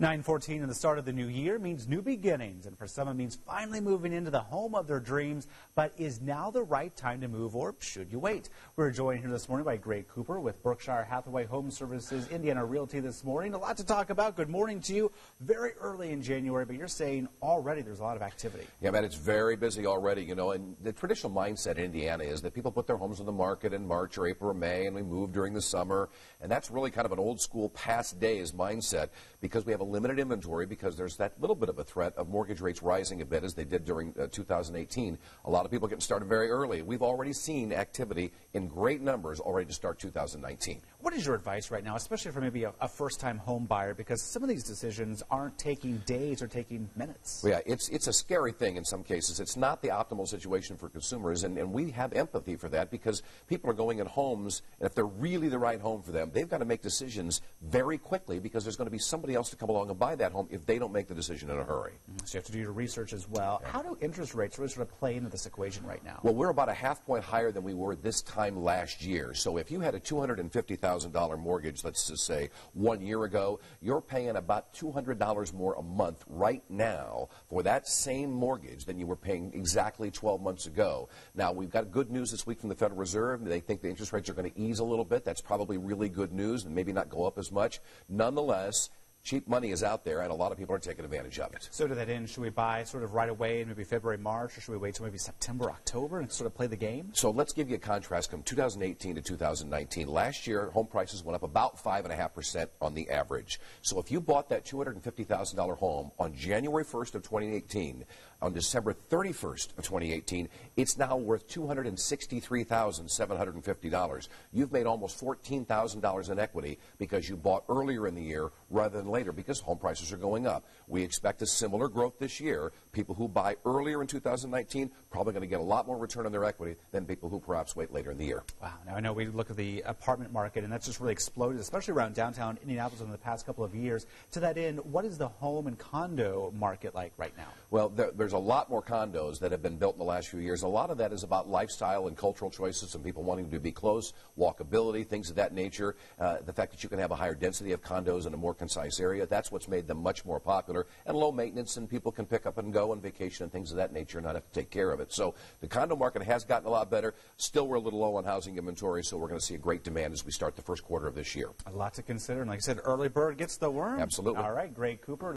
9:14 and the start of the new year means new beginnings, and for some it means finally moving into the home of their dreams. But is now the right time to move, or should you wait? We're joined here this morning by Greg Cooper with Berkshire Hathaway Home Services, Indiana Realty this morning. A lot to talk about. Good morning to you. Very early in January, but you're saying already there's a lot of activity. Yeah, man, it's very busy already, you know, and the traditional mindset in Indiana is that people put their homes on the market in March or April or May, and we move during the summer, and that's really kind of an old school past days mindset because we have a limited inventory, because there's that little bit of a threat of mortgage rates rising a bit as they did during 2018. A lot of people getting started very early. We've already seen activity in great numbers already to start 2019. What is your advice right now, especially for maybe a first-time home buyer, because some of these decisions aren't taking days or taking minutes? Well, yeah, it's a scary thing in some cases. It's not the optimal situation for consumers, and we have empathy for that because people are going in homes, and if they're really the right home for them, they've got to make decisions very quickly because there's going to be somebody else to come along and buy that home if they don't make the decision in a hurry. So you have to do your research as well. Yeah. How do interest rates really sort of play into this equation right now? Well, we're about a half point higher than we were this time last year. So if you had a $250,000 mortgage, let's just say 1 year ago, you're paying about $200 more a month right now for that same mortgage than you were paying exactly 12 months ago. Now, we've got good news this week from the Federal Reserve. They think the interest rates are going to ease a little bit. That's probably really good news and maybe not go up as much. Nonetheless, cheap money is out there, and a lot of people are taking advantage of it. So to that end, should we buy sort of right away in maybe February, March, or should we wait till maybe September, October and sort of play the game? So let's give you a contrast from 2018 to 2019. Last year, home prices went up about 5.5% on the average. So if you bought that $250,000 home on January 1st of 2018, on December 31st of 2018, it's now worth $263,750. You've made almost $14,000 in equity because you bought earlier in the year rather than later because home prices are going up. We expect a similar growth this year. People who buy earlier in 2019 probably going to get a lot more return on their equity than people who perhaps wait later in the year. Wow. Now, I know we look at the apartment market, and that's just really exploded, especially around downtown Indianapolis in the past couple of years. To that end, what is the home and condo market like right now? Well, there's a lot more condos that have been built in the last few years. A lot of that is about lifestyle and cultural choices and people wanting to be close, walkability, things of that nature. The fact that you can have a higher density of condos in a more concise area, that's what's made them much more popular, and low maintenance, and people can pick up and go on vacation and things of that nature and not have to take care of it. So the condo market has gotten a lot better. Still, we're a little low on housing inventory, so we're going to see a great demand as we start the first quarter of this year. A lot to consider, and like I said, early bird gets the worm. Absolutely. All right, Greg Cooper.